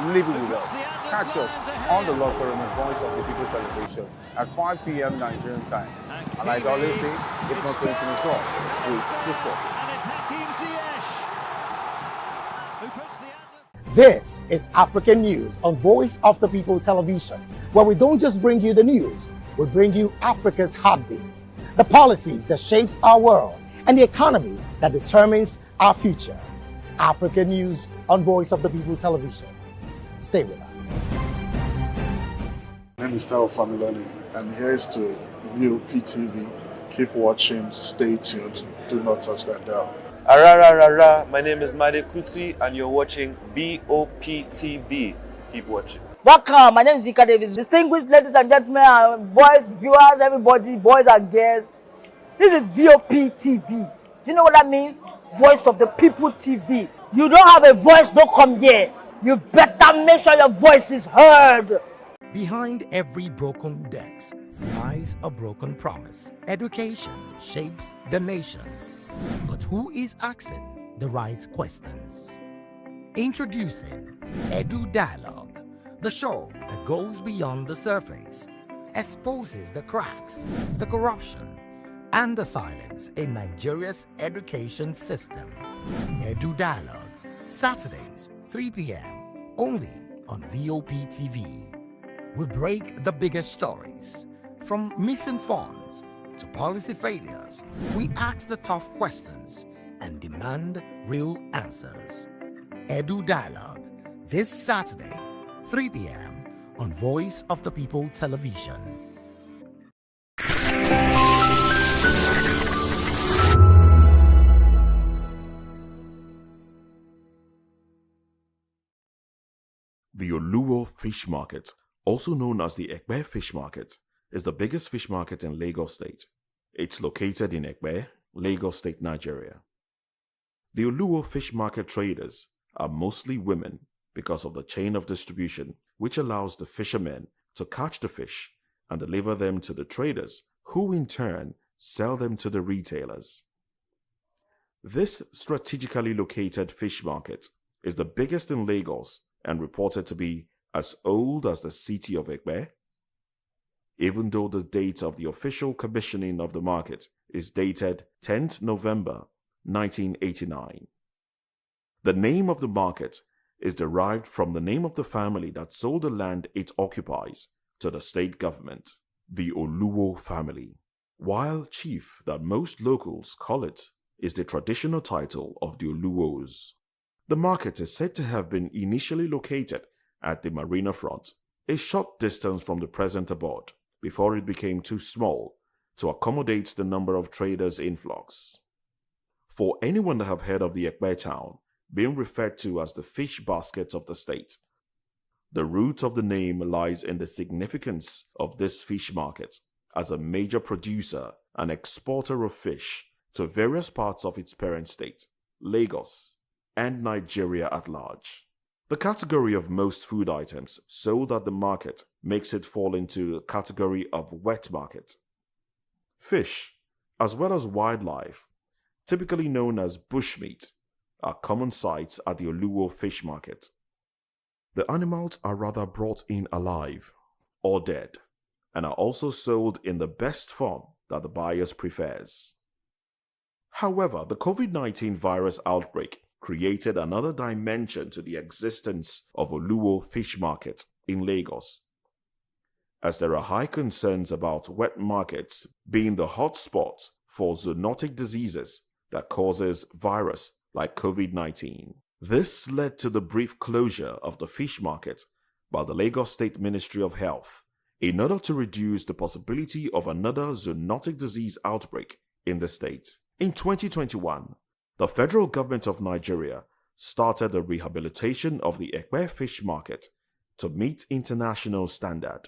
Leave it with us. Catch us on the Locker Room and Voice of the People Television at 5 p.m. Nigerian time. And like I always say, if not 20 minutes off, with the sport. This is African News on Voice of the People Television, where we don't just bring you the news, we bring you Africa's heartbeats, the policies that shapes our world, and the economy that determines our future. African News on Voice of the People Television. Stay with us. My name is Tao Familoni, and here is to view PTV. Keep watching, stay tuned, do not touch that dial. Arararara, my name is Made Kuti and you're watching BOPTV. Keep watching. Welcome, my name is Zika Davis. Distinguished ladies and gentlemen, boys, viewers, everybody, boys and girls. This is VOPTV. Do you know what that means? Voice of the People TV. You don't have a voice, don't come here. You better make sure your voice is heard. Behind every broken desk lies a broken promise. Education shapes the nations. But who is asking the right questions? Introducing Edu Dialogue, the show that goes beyond the surface, exposes the cracks, the corruption, and the silence in Nigeria's education system. Edu Dialogue, Saturdays, 3 p.m., only on VOP TV. We break the biggest stories, from missing funds to policy failures. We ask the tough questions and demand real answers. Edu Dialogue, this Saturday, 3 p.m. on Voice of the People Television. The Oluwo Fish Market, also known as the Ekpe Fish Market, is the biggest fish market in Lagos State. It's located in Ekpe, Lagos State, Nigeria. The Oluwo Fish Market traders are mostly women because of the chain of distribution, which allows the fishermen to catch the fish and deliver them to the traders, who in turn sell them to the retailers. This strategically located fish market is the biggest in Lagos and reported to be as old as the city of Ekpe, even though the date of the official commissioning of the market is dated 10th November 1989. The name of the market is derived from the name of the family that sold the land it occupies to the state government, the Oluwo family, while chief that most locals call it is the traditional title of the Oluwos. The market is said to have been initially located at the marina front, a short distance from the present abode, before it became too small to accommodate the number of traders' influx. For anyone that have heard of the Ekpe town being referred to as the fish basket of the state, the root of the name lies in the significance of this fish market as a major producer and exporter of fish to various parts of its parent state, Lagos, and Nigeria at large. The category of most food items sold at the market makes it fall into the category of wet market. Fish, as well as wildlife, typically known as bushmeat, are common sights at the Oluwo fish market. The animals are rather brought in alive or dead, and are also sold in the best form that the buyers prefers. However, the COVID-19 virus outbreak created another dimension to the existence of Oluwo Fish Market in Lagos, as there are high concerns about wet markets being the hotspot for zoonotic diseases that causes virus like COVID-19. This led to the brief closure of the fish market by the Lagos State Ministry of Health in order to reduce the possibility of another zoonotic disease outbreak in the state. In 2021, the federal government of Nigeria started the rehabilitation of the Ekpe fish market to meet international standard.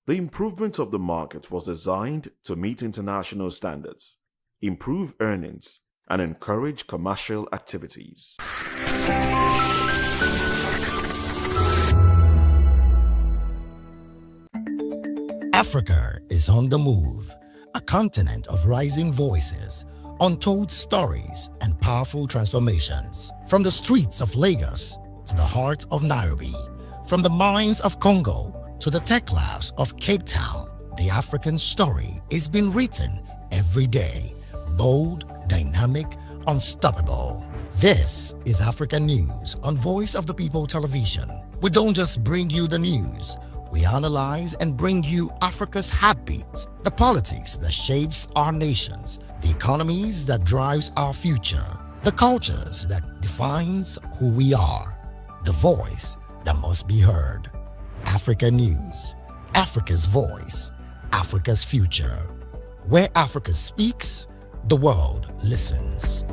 The improvement of the market was designed to meet international standards, improve earnings, and encourage commercial activities. Africa is on the move, a continent of rising voices, untold stories, and powerful transformations. From the streets of Lagos to the heart of Nairobi. From the mines of Congo to the tech labs of Cape Town, the African story is being written every day. Bold, dynamic, unstoppable. This is African News on Voice of the People Television. We don't just bring you the news. We analyze and bring you Africa's heartbeat, the politics that shapes our nations, the economies that drives our future, the cultures that defines who we are, the voice that must be heard. Africa News, Africa's voice, Africa's future. Where Africa speaks, the world listens.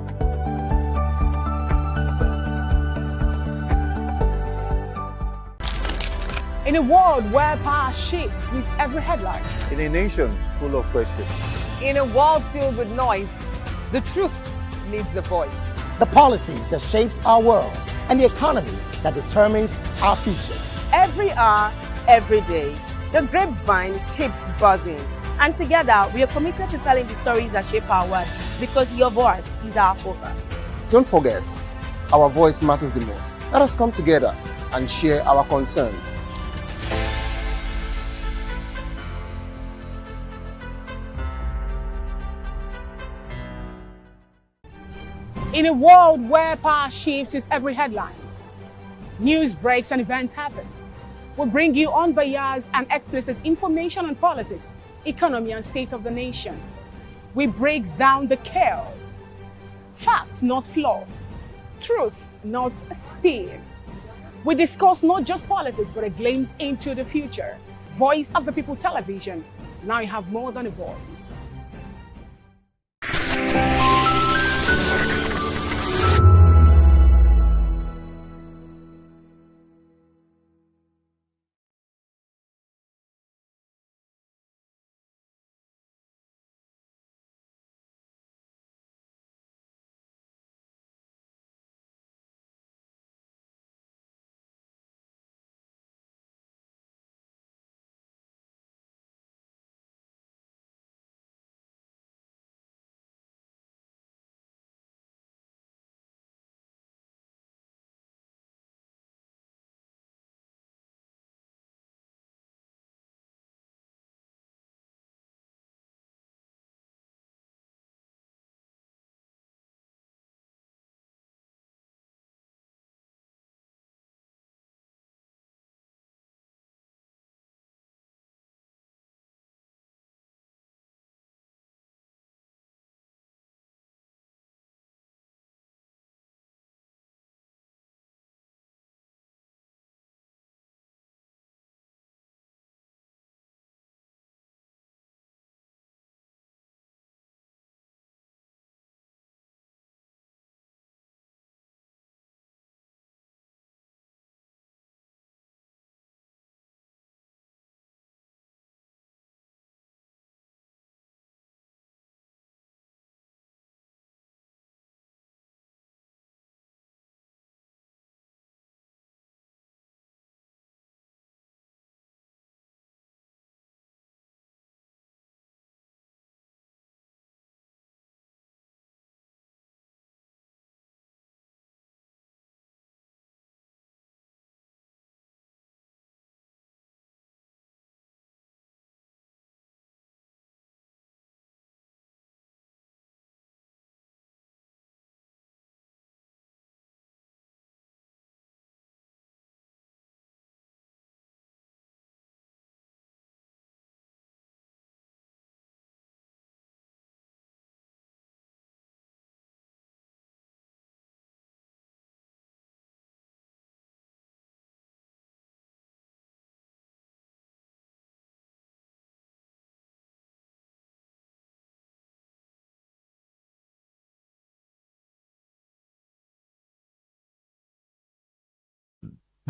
In a world where power shifts with every headline, In a nation full of questions, in a world filled with noise, the truth needs a voice. The policies that shapes our world and the economy that determines our future. Every hour, every day, the grapevine keeps buzzing. And together, we are committed to telling the stories that shape our world because your voice is our focus. Don't forget, our voice matters the most. Let us come together and share our concerns. In a world where power shifts with every headlines, news breaks and events happens, we bring you unbiased and explicit information on politics, economy and state of the nation. We break down the chaos. Facts, not fluff. Truth, not spin. We discuss not just politics, but a glimpse into the future. Voice of the People Television. Now you have more than a voice.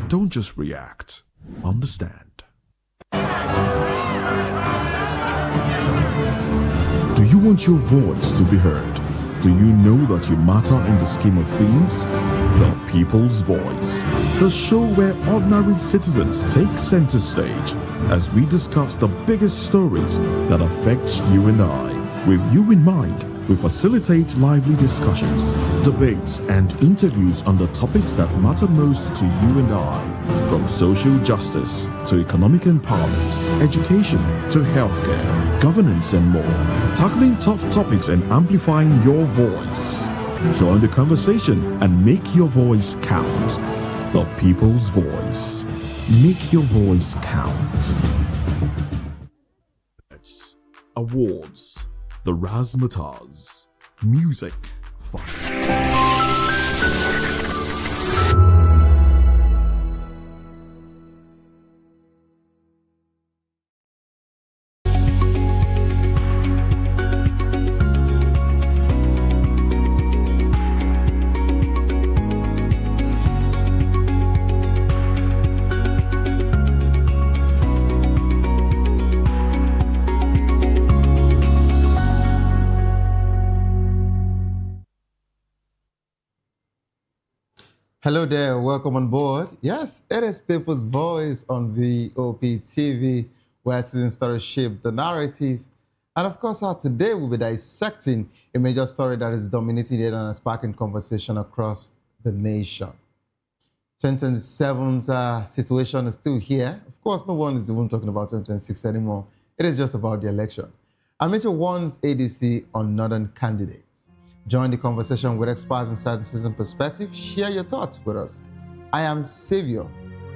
Don't just react, understand. Do you want your voice to be heard? Do you know that you matter in the scheme of things? The People's Voice, the show where ordinary citizens take center stage as we discuss the biggest stories that affect you and I. With you in mind, We facilitate lively discussions, debates, and interviews on the topics that matter most to you and I, from social justice to economic empowerment, education to healthcare, governance, and more, tackling tough topics and amplifying your voice. Join the conversation and make your voice count. The people's voice. Make your voice count. Awards, the razzmatazz, music, fun. Hello there, welcome on board. Yes, it is People's Voice on VOP TV, where citizens stories shape the narrative. And of course, today we'll be dissecting a major story that is dominating it and sparking conversation across the nation. 2027's situation is still here. Of course, no one is even talking about 2026 anymore. It is just about the election. Amateur wants ADC on northern candidates. Join the conversation with experts inside the citizen perspective. Share your thoughts with us. I am Savior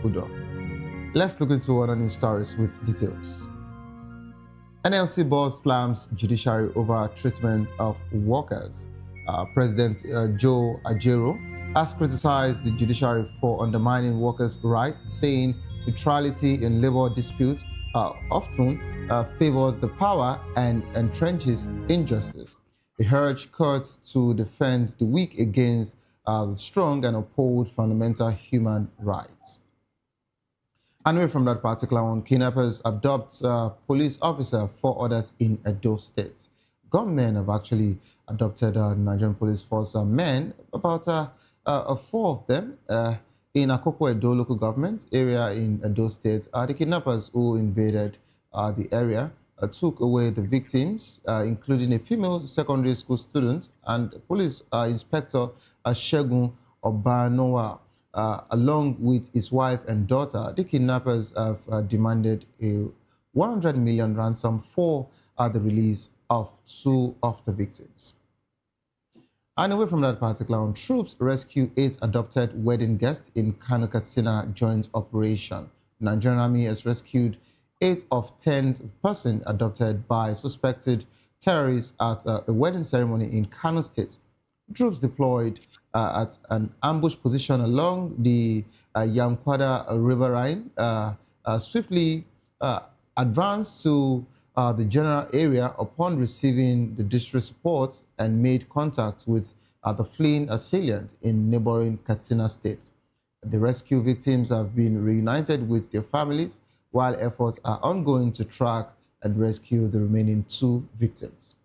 Udo. Let's look into other news stories with details. NLC boss slams judiciary over treatment of workers. President Joe Ajero has criticized the judiciary for undermining workers' rights, saying neutrality in labor disputes often favors the power and entrenches injustice. He urged courts to defend the weak against the strong and uphold fundamental human rights. And away from that particular one, kidnappers abduct police officer, 4 others in Edo State. Gunmen have actually adopted Nigerian police force men, about 4 of them in Akoko Edo local government area in Edo State. The kidnappers who invaded the area took away the victims, including a female secondary school student and police inspector Shegun Obanowa, along with his wife and daughter. The kidnappers have demanded a 100 million ransom for the release of 2 of the victims. And away from that particular one, troops rescue 8 adopted wedding guests in Kano Katsina joint operation. The Nigerian Army has rescued 8 of 10 persons adopted by suspected terrorists at a wedding ceremony in Kano State. Troops deployed at an ambush position along the Yamkwada riverine swiftly advanced to the general area upon receiving the distress report and made contact with the fleeing assailant in neighboring Katsina State. The rescue victims have been reunited with their families, while efforts are ongoing to track and rescue the remaining 2 victims.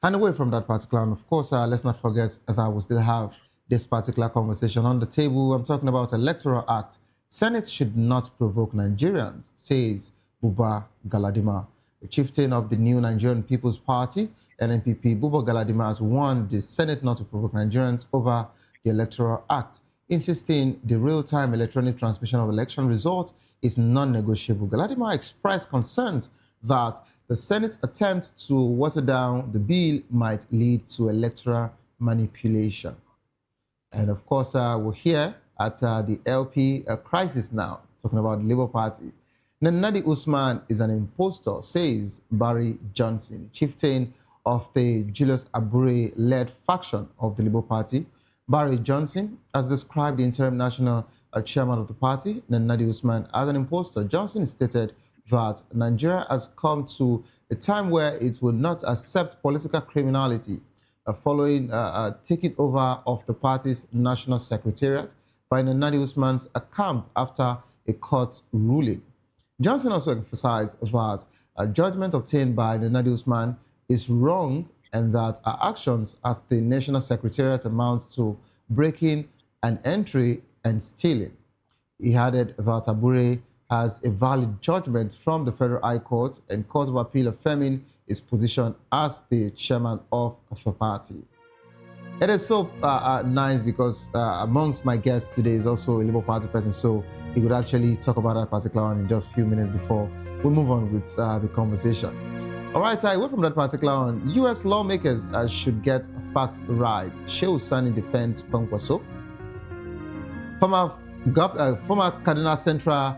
And away from that particular, and of course, let's not forget that we still have this particular conversation on the table. I'm talking about Electoral Act. Senate should not provoke Nigerians, says Buba Galadima. The chieftain of the new Nigerian People's Party, NNPP, Buba Galadima, has warned the Senate not to provoke Nigerians over the Electoral Act, insisting the real-time electronic transmission of election results is non-negotiable. Galadima expressed concerns that the Senate's attempt to water down the bill might lead to electoral manipulation. And of course, we're here at the LP crisis now, talking about the Labour Party. Nadi Usman is an impostor, says Barry Johnson, chieftain of the Julius Abure-led faction of the Labour Party. Barry Johnson has described the interim national chairman of the party, Nadi Usman, as an impostor. Johnson stated that Nigeria has come to a time where it will not accept political criminality following taking over of the party's national secretariat by Nadi Usman's camp after a court ruling. Johnson also emphasized that a judgment obtained by Nadi Usman is wrong and that our actions as the national secretariat amount to breaking and entry and stealing. He added that Abure has a valid judgment from the Federal High Court and Court of Appeal affirming his position as the chairman of the party. It is so nice because amongst my guests today is also a Labour Party person, so he would actually talk about that particular one in just a few minutes before we move on with the conversation. All right, away from that particular one, U.S. lawmakers should get facts right. Shehu Sani defends Kwankwaso. Former Kaduna Central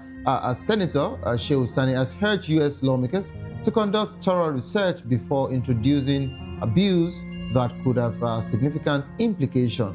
Senator Shehu Sani has urged U.S. lawmakers to conduct thorough research before introducing bills that could have significant implication.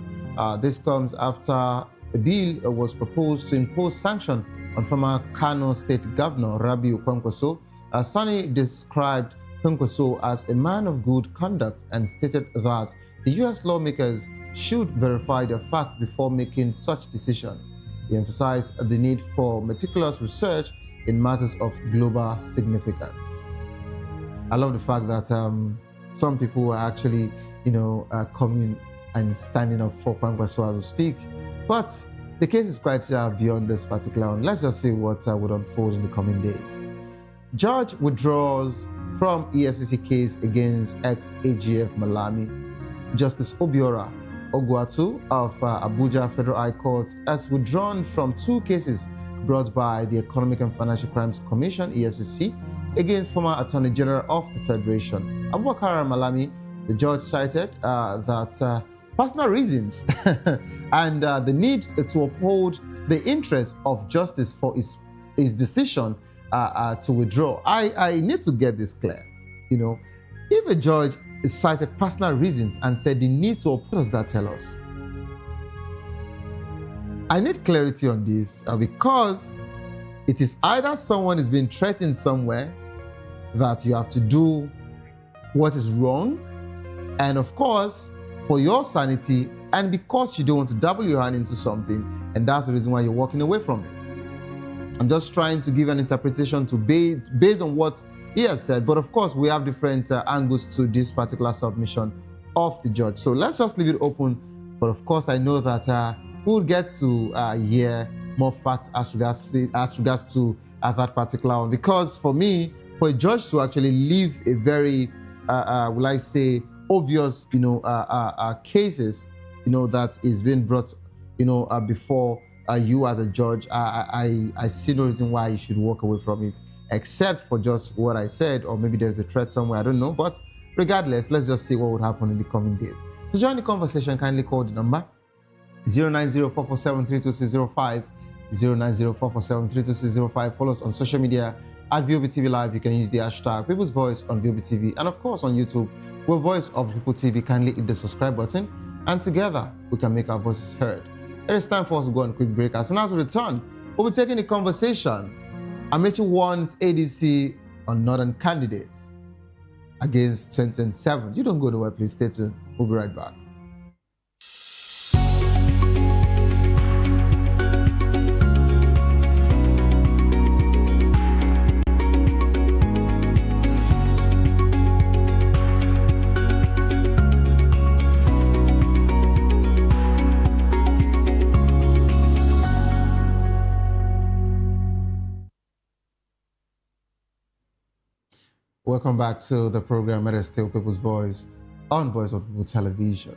This comes after a bill was proposed to impose sanction on former Kano State Governor Rabiu Kwankwaso. Sani described Kwankwaso as a man of good conduct and stated that the U.S. lawmakers should verify the facts before making such decisions. He emphasized the need for meticulous research in matters of global significance. I love the fact that some people are actually, coming and standing up for Kwankwaso as we speak. But the case is quite beyond this particular one. Let's just see what would unfold in the coming days. Judge withdraws from EFCC case against ex-AGF Malami. Justice Obiora Ogwatu of Abuja Federal High Court has withdrawn from 2 cases brought by the Economic and Financial Crimes Commission, EFCC, against former Attorney General of the Federation. Abubakar Malami, the judge cited that personal reasons and the need to uphold the interest of justice for his decision to withdraw. I need to get this clear. If a judge cited personal reasons and said the need to uphold, what does that tell us? I need clarity on this because it is either someone is being threatened somewhere that you have to do what is wrong, and of course, for your sanity, and because you don't want to double your hand into something, and that's the reason why you're walking away from it. I'm just trying to give an interpretation to based on what he has said, but of course, we have different angles to this particular submission of the judge. So let's just leave it open. But of course, I know that we'll get to hear more facts as regards to that particular one. Because for me, for a judge to actually leave a very, will I say, obvious, cases, that is being brought, before you as a judge, I see no reason why you should walk away from it, except for just what I said, or maybe there's a threat somewhere, I don't know. But regardless, let's just see what would happen in the coming days. To join the conversation, kindly call the number 090-447-32605, 090-447-32605. Follow us on social media at VOBTV Live. You can use the hashtag People's Voice on VOBTV, and of course on YouTube, we're Voice of People TV. Kindly hit the subscribe button, and together we can make our voices heard. It is time for us to go on a quick break. As soon as we return, we'll be taking the conversation. Amechi wants ADC on Northern candidates against 2027. You don't go nowhere, please stay tuned. We'll be right back. Welcome back to the program, It is Still People's Voice on Voice of People Television.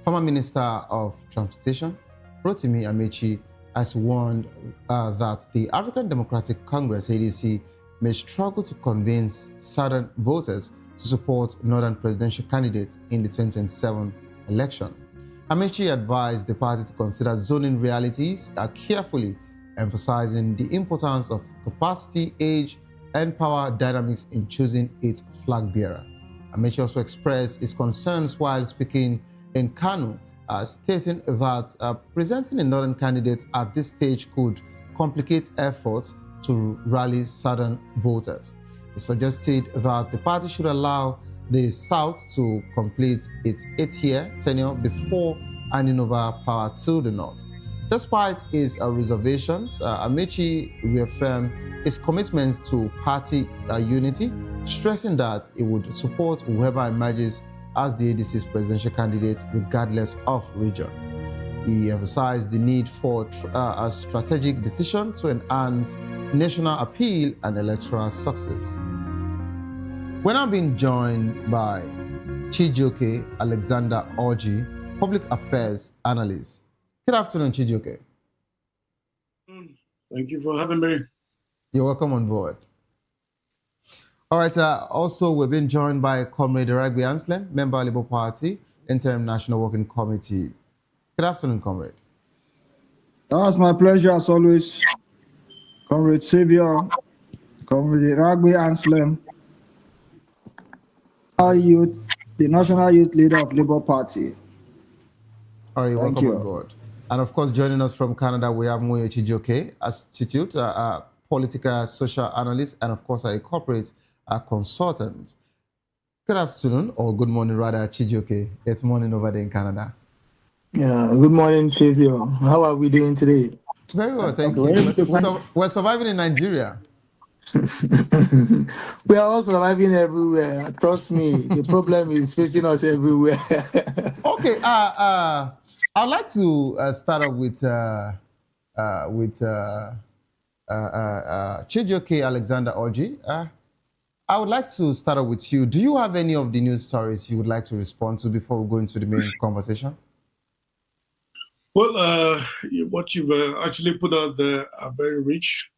Former Minister of Transportation, Rotimi Amechi, has warned that the African Democratic Congress, ADC, may struggle to convince Southern voters to support Northern presidential candidates in the 2027 elections. Amechi advised the party to consider zoning realities carefully, emphasizing the importance of capacity, age, and power dynamics in choosing its flag bearer. Amechi also expressed his concerns while speaking in Kano, stating that presenting a Northern candidate at this stage could complicate efforts to rally Southern voters. He suggested that the party should allow the South to complete its 8-year tenure before handing over power to the North. Despite his reservations, Amechi reaffirmed his commitment to party unity, stressing that he would support whoever emerges as the ADC's presidential candidate regardless of region. He emphasized the need for a strategic decision to enhance national appeal and electoral success. We're now being joined by Chijioke Alexander Orji, Public Affairs Analyst. Good afternoon, Chijioke. Thank you for having me. You're welcome on board. All right, also we've been joined by Comrade Ragbi Anslem, member of Labour Party, Interim National Working Committee. Good afternoon, Comrade. It's my pleasure as always. Comrade Xavier, Comrade Ragbi Anslem, our youth, the National Youth Leader of Labour Party. All right, welcome on board. And of course, joining us from Canada, we have Moyo Chijioke, Institute, a political social analyst, and of course, a corporate consultant. Good afternoon, or good morning rather, Chijioke. It's morning over there in Canada. Yeah, good morning, Xavier. How are we doing today? Very well, thank you. We're surviving in Nigeria. We are all surviving everywhere. Trust me, the problem is facing us everywhere. Okay, I'd like to start off with Chijioke Alexander Orji. I would like to start off with you. Do you have any of the news stories you would like to respond to before we go into the main conversation? Well, what you've actually put out there are very rich.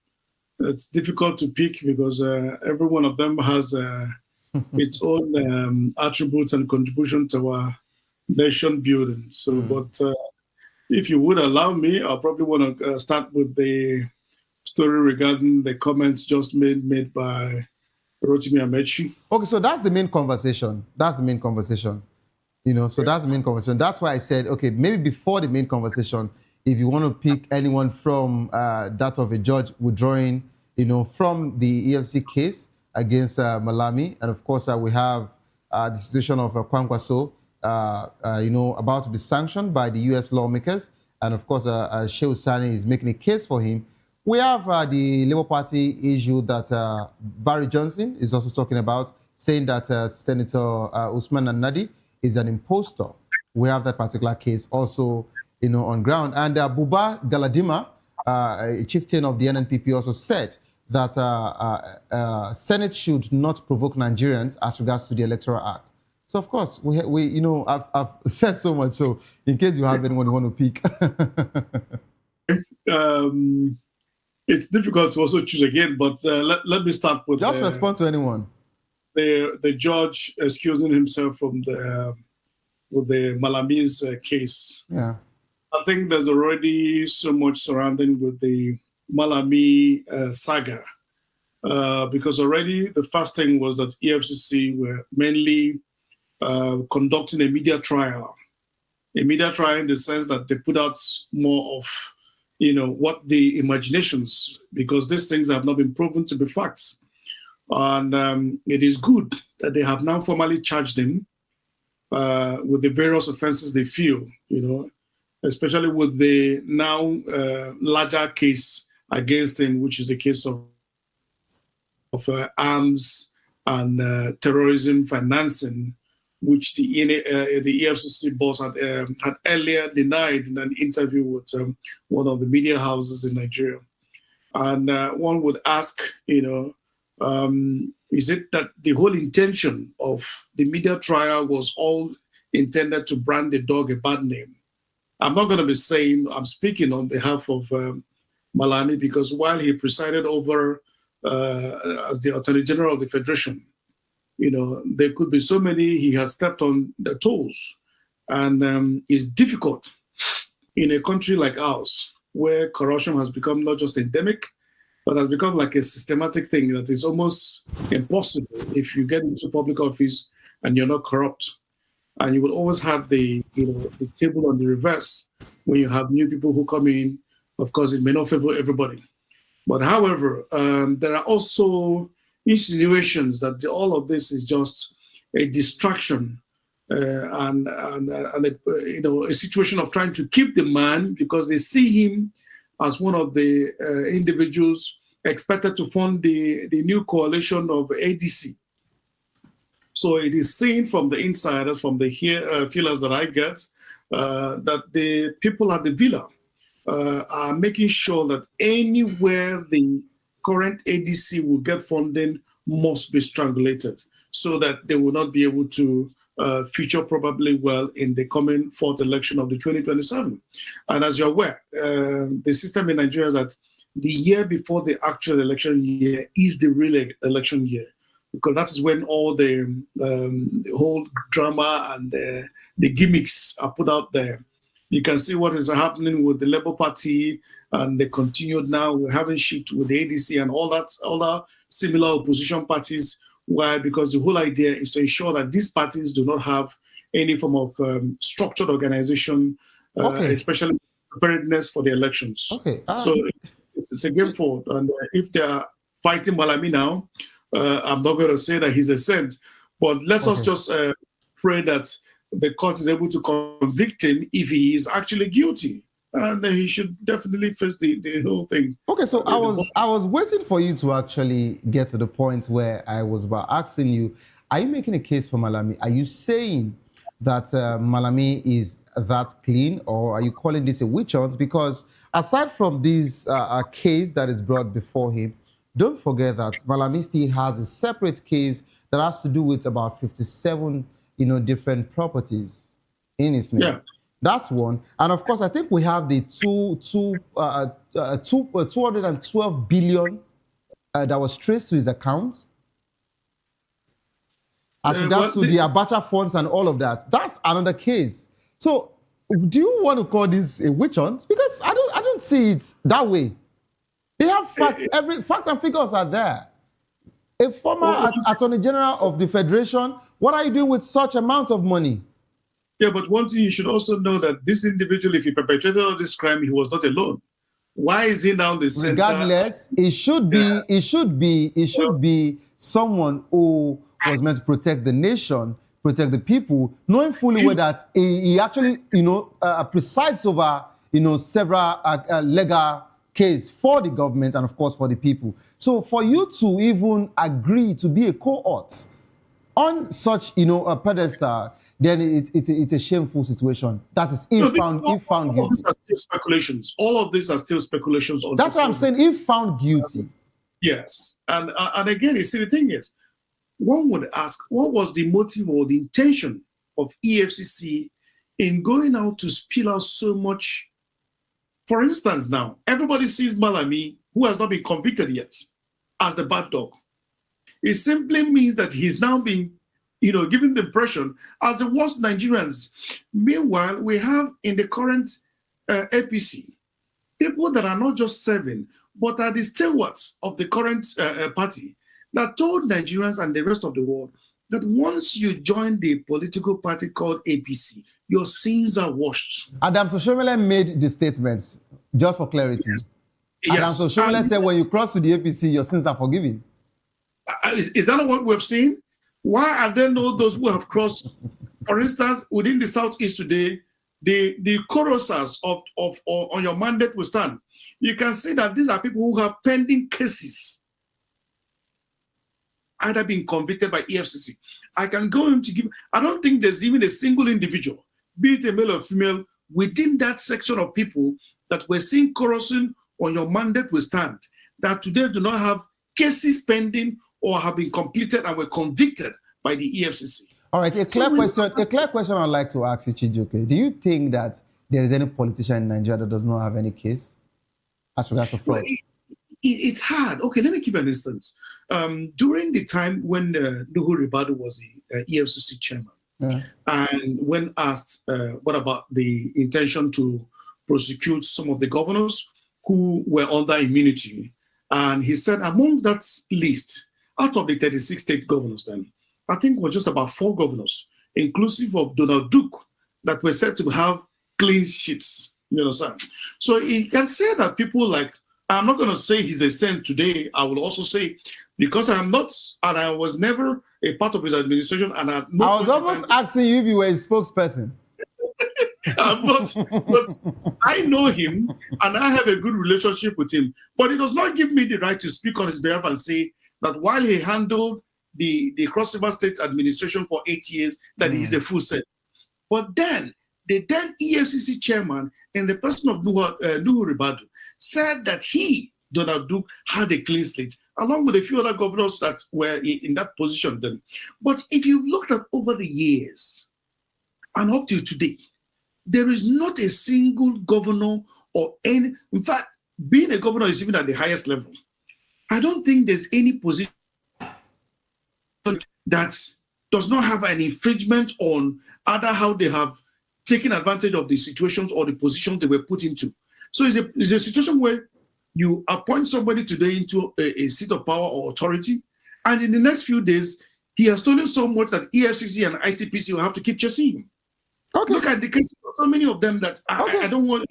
It's difficult to pick because every one of them has its own attributes and contribution to our nation building. So, but if you would allow me, I'll probably want to start with the story regarding the comments just made by Rotimi Amechi. Okay, so that's the main conversation. That's the main conversation. You know, so that's the main conversation. That's why I said, okay, maybe before the main conversation, if you want to pick anyone from that of a judge withdrawing, you know, from the EFC case against Malami, and of course we have the situation of Kwankwaso, you know, about to be sanctioned by the U.S. lawmakers, and of course Shehu Sani is making a case for him. We have the Labour Party issue that Barry Johnson is also talking about, saying that Senator Usman Nadi is an impostor. We have that particular case also, you know, on ground. And Buba Galadima, a chieftain of the NNPP, also said that Senate should not provoke Nigerians as regards to the Electoral Act. So, of course, we you know, I've said so much. So, in case you have anyone you want to pick. It's difficult to also choose again, but let me start with... Just respond to anyone. The judge excusing himself from the Malami's case. Yeah, I think there's already so much surrounding with the Malami saga, because already the first thing was that EFCC were mainly conducting a media trial in the sense that they put out more of, you know, what the imaginations, because these things have not been proven to be facts. And it is good that they have now formally charged him with the various offenses they feel, you know, especially with the now larger case against him, which is the case of arms and terrorism financing, which the EFCC boss had earlier denied in an interview with one of the media houses in Nigeria. And one would ask, you know, is it that the whole intention of the media trial was all intended to brand the dog a bad name? I'm not going to be saying I'm speaking on behalf of Malami, because while he presided over as the Attorney General of the Federation, you know, there could be so many he has stepped on the toes. And it's difficult in a country like ours, where corruption has become not just endemic, but has become like a systematic thing that is almost impossible if you get into public office and you're not corrupt. And you will always have the, you know, the table on the reverse when you have new people who come in. Of course, it may not favor everybody. But however, there are also insinuations that all of this is just a distraction and you know, a situation of trying to keep the man, because they see him as one of the individuals expected to fund the new coalition of ADC. So it is seen from the insiders, from the feelers that I get, that the people at the villa are making sure that anywhere the current ADC will get funding must be strangulated so that they will not be able to feature probably well in the coming fourth election of the 2027. And as you're aware, the system in Nigeria is that the year before the actual election year is the real election year, because that is when all the whole drama and the gimmicks are put out there. You can see what is happening with the Labour Party, and they continued now. We're having shift with the ADC and all that, other similar opposition parties. Why? Because the whole idea is to ensure that these parties do not have any form of structured organization, especially preparedness for the elections. So it's a game forward. And if they are fighting Malami now, I'm not going to say that he's a saint, but let's us just pray that the court is able to convict him if he is actually guilty. And then he should definitely face the whole thing. Okay, so I was waiting for you to actually get to the point where I was about asking you, are you making a case for Malami? Are you saying that Malami is that clean, or are you calling this a witch hunt? Because aside from this case that is brought before him, don't forget that Malami still has a separate case that has to do with about 57, different properties in his name. Yeah. That's one. And of course, I think we have the 212 billion that was traced to his account. As regards to the Abacha funds and all of that. That's another case. So do you want to call this a witch hunt? Because I don't see it that way. They have facts, facts and figures are there. A former Attorney General of the Federation, what are you doing with such amount of money? Yeah, but one thing you should also know that this individual, if he perpetrated all this crime, he was not alone. Why is he now the center? Regardless, it should be someone who was meant to protect the nation, protect the people, knowing fully well that he actually, presides over, several legal case for the government and of course for the people. So for you to even agree to be a cohort on such, a pedestal, then it's a shameful situation. That is if found guilty. All of these are still speculations. All of these are still speculations. That's what I'm saying. If found guilty. Yes. And again, you see, the thing is, one would ask, what was the motive or the intention of EFCC in going out to spill out so much? For instance, now, everybody sees Malami, who has not been convicted yet, as the bad dog. It simply means that he's now being given the impression as the worst Nigerians. Meanwhile, we have in the current APC, people that are not just serving, but are the stewards of the current party, that told Nigerians and the rest of the world that once you join the political party called APC, your sins are washed. Adam Soshomele made the statements, just for clarity. Yes. Adam Soshomele said when you cross to the APC, your sins are forgiven. Is that not what we've seen? Why are there not those who have crossed? For instance, within the Southeast today, the chorusers of on your mandate will stand. You can see that these are people who have pending cases, either being convicted by EFCC. I can go into give. I don't think there's even a single individual, be it a male or female, within that section of people that we're seeing corruption on your mandate will stand, that today do not have cases pending or have been completed and were convicted by the EFCC. All right, a clear question I'd like to ask you, Chijioke. Do you think that there is any politician in Nigeria that does not have any case as regards to fraud? Well, it's hard. Okay, let me give you an instance. During the time when Nuhu Ribadu was the EFCC chairman, and when asked what about the intention to prosecute some of the governors who were under immunity, and he said among that list, out of the 36 state governors then, I think it was just about 4 governors, inclusive of Donald Duke, that were said to have clean sheets. You understand? So you can say that people like, I'm not going to say he's a saint today. I will also say, because I am not, and I was never a part of his administration, and I was almost asking you if you were a spokesperson. I'm not, but I know him, and I have a good relationship with him. But it does not give me the right to speak on his behalf and say that while he handled the Cross River State administration for 8 years, that he's a full saint. But then the then EFCC chairman and the person of Nuhu Ribadu said that he, Donald Duke, had a clean slate, along with a few other governors that were in that position then. But if you looked at over the years and up to today, there is not a single governor or any, in fact, being a governor is even at the highest level. I don't think there's any position that does not have an infringement on either how they have taken advantage of the situations or the positions they were put into. So it's a situation where you appoint somebody today into a seat of power or authority, and in the next few days, he has stolen so much that EFCC and ICPC will have to keep chasing him. Okay. Look at the cases of so many of them that I don't want.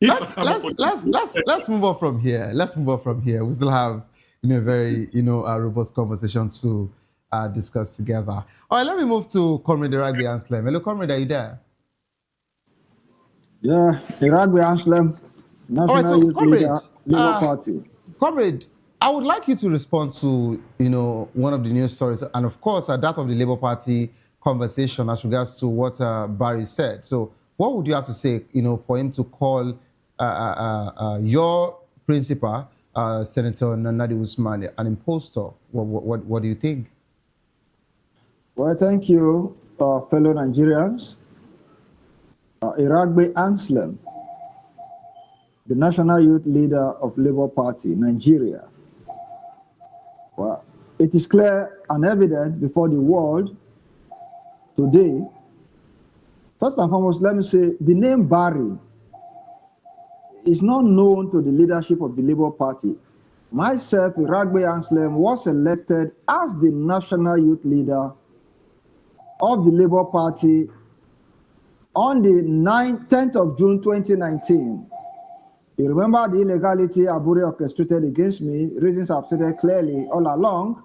Let's move on from here. Let's move on from here. We still have a very robust conversation to discuss together. All right, let me move to Comrade Iragbe Anslem. Hello, Comrade, are you there? Yeah, Iragbe Anslem, National Youth Leader, Labour Party. Comrade, I would like you to respond to one of the news stories, and of course, that of the Labour Party conversation as regards to what Barry said. So, what would you have to say, for him to call your principal, Senator Nandi Usman, an impostor? What do you think? Well, thank you, fellow Nigerians. Iragbe Anslem, the National Youth Leader of Labour Party, Nigeria. Well, it is clear and evident before the world today. First and foremost, let me say the name Barry is not known to the leadership of the Labour Party. Myself, Iragbe Anslem, was elected as the National Youth Leader of the Labour Party on the 10th of June 2019. You remember the illegality Abure orchestrated against me, reasons I've stated clearly all along.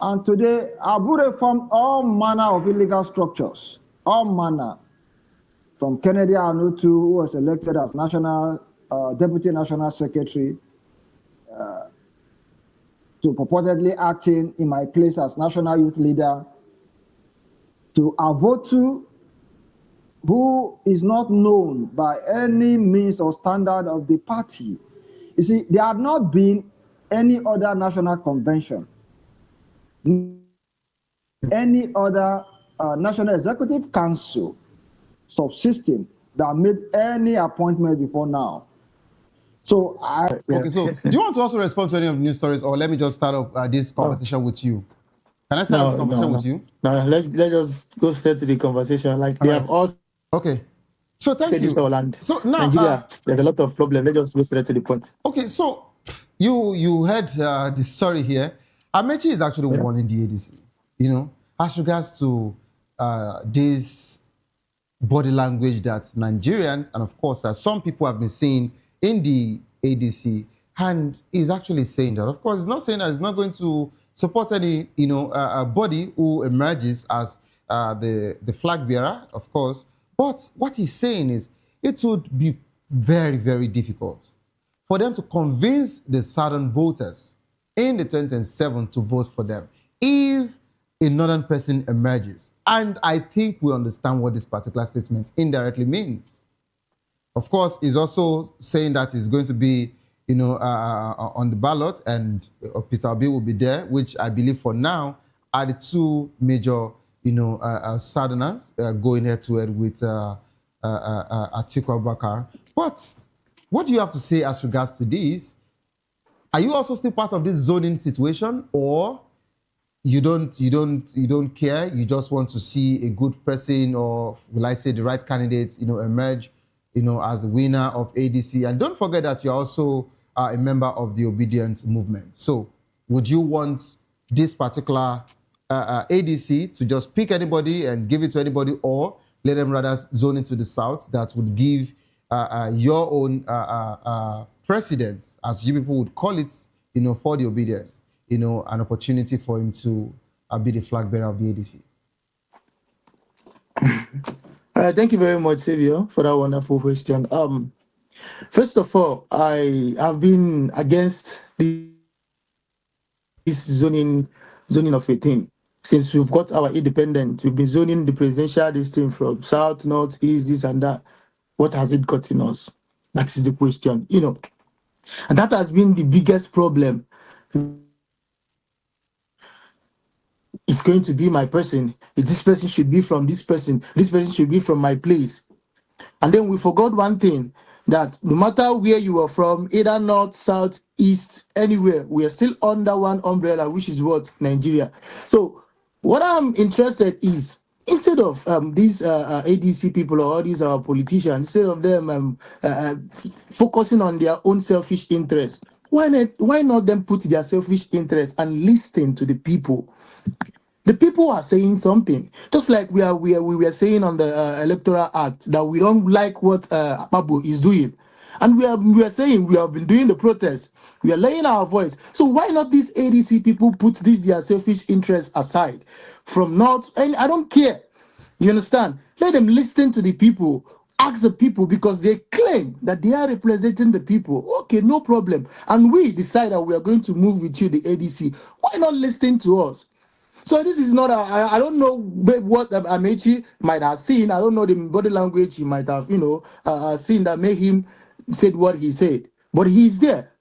And today, Abure formed all manner of illegal structures, all manner. From Kennedy Anutu, who was elected as Deputy National Secretary, to purportedly acting in my place as National Youth Leader, to Avotu, who is not known by any means or standard of the party. You see, there had not been any other national convention, any other National Executive Council subsisting that made any appointment before now. So Okay, so do you want to also respond to any of the news stories, or let me just start up this conversation with you? Can I start up the conversation with you? No, let's just go straight to the conversation. Like they have all. Okay. So thank you. So now Nigeria, there's a lot of problems. Let's just go straight to the point. Okay, so you heard the story here. Amechi is actually warning the ADC, as regards to this body language that Nigerians and of course some people have been seeing in the ADC, and is actually saying that, of course, it's not saying that it's not going to support any, body who emerges as the flag bearer, of course. But what he's saying is it would be very, very difficult for them to convince the southern voters in the 2027 to vote for them if a northern person emerges. And I think we understand what this particular statement indirectly means. Of course, he's also saying that he's going to be, on the ballot, and Peter Obi will be there, which I believe for now are the two major, southerners going head-to-head with Atiku Abubakar. But what do you have to say as regards to this? Are you also still part of this zoning situation, or you don't care? You just want to see a good person, or will I say the right candidate, emerge, as the winner of ADC? And don't forget that you're also a member of the Obedient movement. So would you want this particular ADC to just pick anybody and give it to anybody, or let them rather zone into the south that would give your own president, as you people would call it, for the Obedient, an opportunity for him to be the flag bearer of the ADC? Thank you very much, Savio, for that wonderful question. First of all, I have been against this zoning of a thing. Since we've got our independent, we've been zoning the presidential this thing from south, north, east, this and that. What has it gotten us? That is the question, And that has been the biggest problem. It's going to be my person. This person should be from this person. This person should be from my place. And then we forgot one thing, that no matter where you are from, either north, south, east, anywhere, we are still under one umbrella, which is what? Nigeria. So what I'm interested is, instead of these ADC people or all these politicians, instead of them focusing on their own selfish interests, why not them put their selfish interests and listen to the people? The people are saying something, just like we were saying on the Electoral Act that we don't like what Babu is doing, and we are saying we have been doing the protest. We are laying our voice. So why not these ADC people put their selfish interests aside from North? And I don't care. You understand? Let them listen to the people. Ask the people, because they claim that they are representing the people. Okay, no problem. And we decide that we are going to move with you, the ADC. Why not listen to us? So this is not I don't know what Amechi might have seen. I don't know the body language he might have, seen that made him said what he said. But he's there.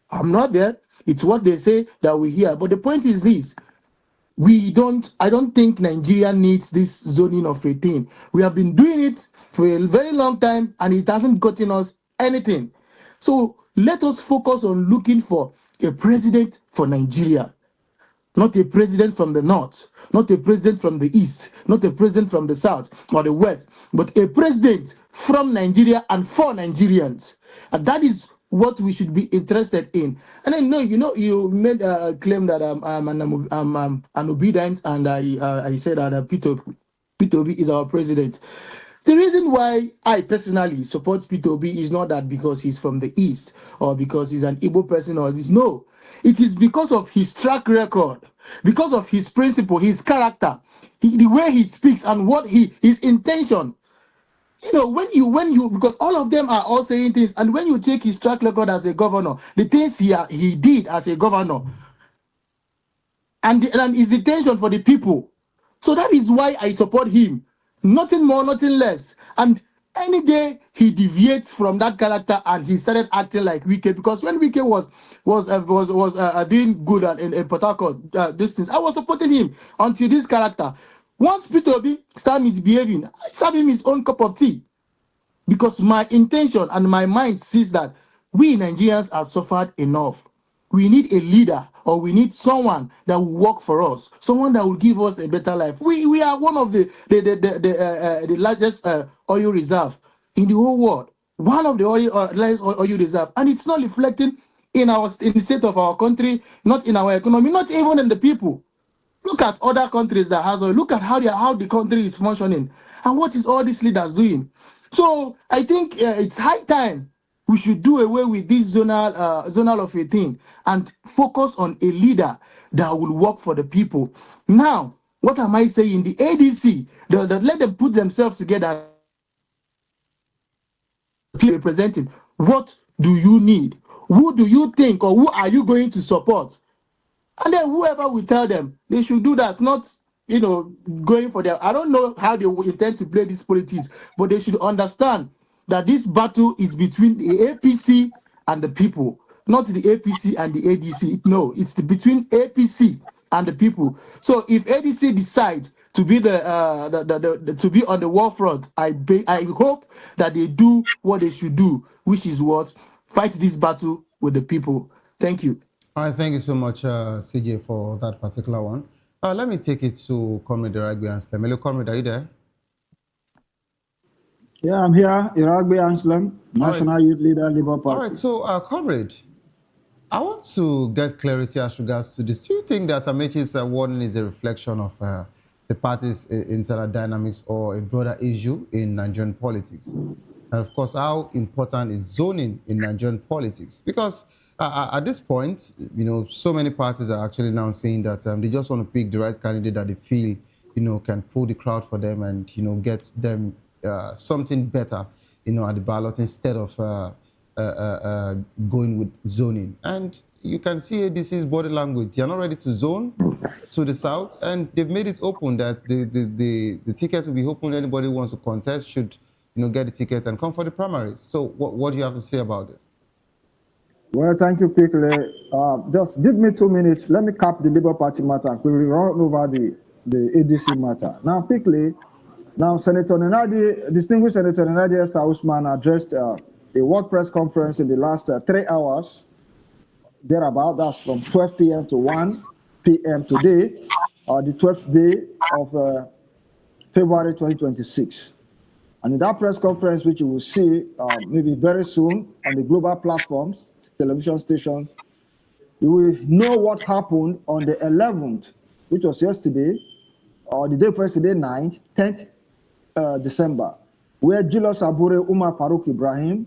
I'm not there. It's what they say that we hear. But the point is this. I don't think Nigeria needs this zoning of a thing. We have been doing it for a very long time and it hasn't gotten us anything. So let us focus on looking for a president for Nigeria. Not a president from the north, not a president from the east, not a president from the south or the west, but a president from Nigeria and for Nigerians. And that is what we should be interested in. And I know, you made a claim that I'm an obedient, and I said that Peter Obi is our president. The reason why I personally support Peter Obi is not that because he's from the east or because he's an Igbo person or this. No, it is because of his track record, because of his principle, his character, the way he speaks, and his intention. When you because all of them are all saying things, and when you take his track record as a governor, the things he did as a governor, and his intention for the people. So that is why I support him. Nothing more, nothing less. And any day he deviates from that character and he started acting like Wike, because when Wike was doing good in Port Harcourt, distance, I was supporting him until this character. Once Peter Obi started misbehaving, I served him his own cup of tea, because my intention and my mind sees that we Nigerians have suffered enough. We need a leader, or we need someone that will work for us, someone that will give us a better life. We are one of the largest oil reserve in the whole world, one of the largest oil reserve, and it's not reflecting in the state of our country, not in our economy, not even in the people. Look at other countries that has oil. Look at how the country is functioning, and what is all these leaders doing. So I think it's high time we should do away with this zonal of a thing and focus on a leader that will work for the people. Now, what am I saying? The ADC, let them put themselves together, representing. What do you need? Who do you think, or who are you going to support? And then whoever will tell them, they should do that, not going for their. I don't know how they will intend to play this politics, but they should understand that this battle is between the APC and the people, not the APC and the ADC. No, it's between APC and the people. So if ADC decides to be to be on the war front, I hope that they do what they should do, which is what? Fight this battle with the people. Thank you. All right, thank you so much, CJ, for that particular one. Let me take it to Comrade Iragbe Anslem. Hello, Comrade, are you there? Yeah, I'm here. Iragbe Anslem, National Youth Leader, Labour Party. All right, so, Comrade, I want to get clarity as regards to this. Do you think that Amechi's warning is a reflection of the party's internal dynamics or a broader issue in Nigerian politics? And of course, how important is zoning in Nigerian politics? Because at this point, so many parties are actually now saying that they just want to pick the right candidate that they feel, can pull the crowd for them and, get them something better, at the ballot instead of going with zoning. And you can see this is body language. They're not ready to zone. to the south, and they've made it open that the tickets will be open. Anybody who wants to contest should, get the tickets and come for the primaries. So what do you have to say about this? Well, thank you, quickly. Just give me 2 minutes. Let me cap the Labour Party matter and quickly run over the ADC matter. Now, quickly, Senator Nenadi, distinguished Senator Nenadi Esther Usman addressed a world press conference in the last 3 hours, thereabout. That's from 12 p.m. to 1 p.m. today, the 12th day of February 2026. And in that press conference, which you will see maybe very soon on the global platforms, television stations, you will know what happened on the 11th, which was yesterday, or the day before yesterday, 9th, 10th December, where Julius Abure, Umar Farouk Ibrahim,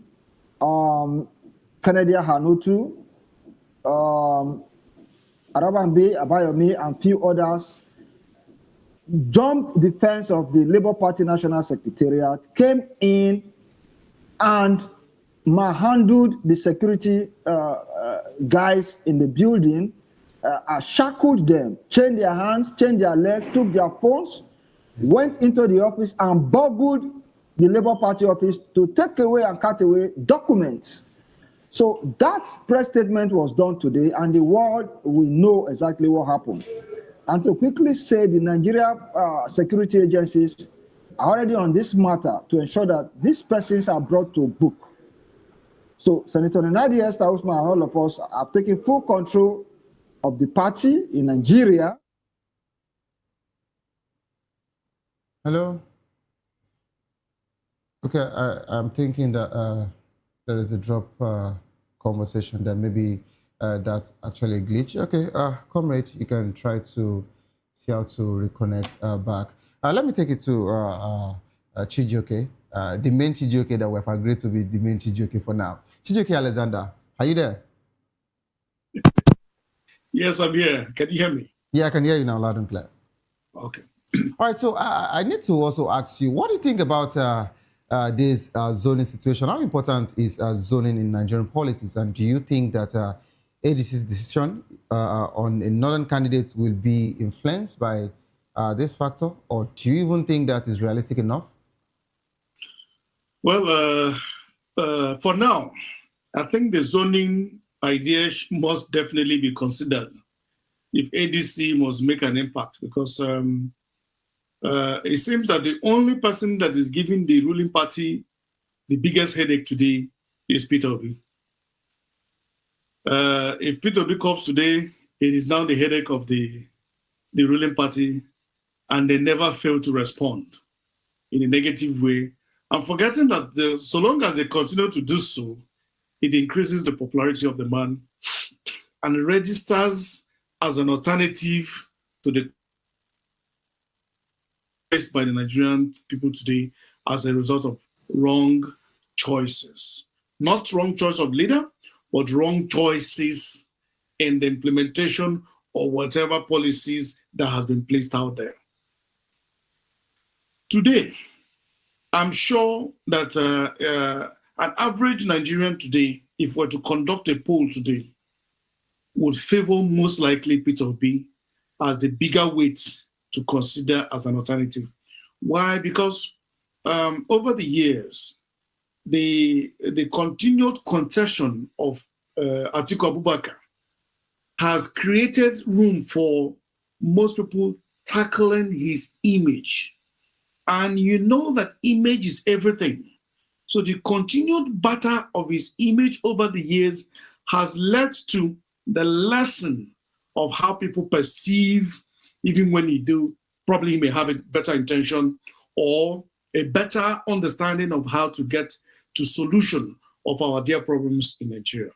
Kennedy Hanutu, Arabambe Abayomi, and few others jumped the fence of the Labour Party National Secretariat, came in and manhandled the security guys in the building, shackled them, chained their hands, chained their legs, took their phones, went into the office and burgled the Labour Party office to take away and cut away documents. So that press statement was done today, and the world will know exactly what happened. And to quickly say, the Nigeria security agencies are already on this matter to ensure that these persons are brought to book. So Senator Nenadi Esther Usman and all of us have taken full control of the party in Nigeria. Hello? Okay, I'm thinking that there is a drop conversation that maybe that's actually a glitch. Okay, comrade, you can try to see how to reconnect back. Let me take it to Chijioke, the main Chijioke that we've agreed to be the main Chijioke for now. Chijioke Alexander, are you there? Yes, I'm here. Can you hear me? Yeah, I can hear you now, loud and clear. Okay. All right, so I need to also ask you, what do you think about this zoning situation? How important is zoning in Nigerian politics? And do you think that ADC's decision on a northern candidate will be influenced by this factor? Or do you even think that is realistic enough? Well, for now, I think the zoning idea must definitely be considered if ADC must make an impact, because it seems that the only person that is giving the ruling party the biggest headache today is Peter Obi. If Peter Obi comes today, it is now the headache of the ruling party, and they never fail to respond in a negative way. I'm forgetting that so long as they continue to do so, it increases the popularity of the man and registers as an alternative to the faced by the Nigerian people today as a result of wrong choices. Not wrong choice of leader, but wrong choices in the implementation of whatever policies that has been placed out there. Today, I'm sure that an average Nigerian today, if we're to conduct a poll today, would favor most likely Peter Obi as the bigger weight to consider as an alternative. Why? Because over the years, the continued contention of Atiku Abubakar has created room for most people tackling his image. And you know that image is everything. So the continued battle of his image over the years has led to the lesson of how people perceive, even when he do, probably he may have a better intention or a better understanding of how to get to solution of our dear problems in Nigeria.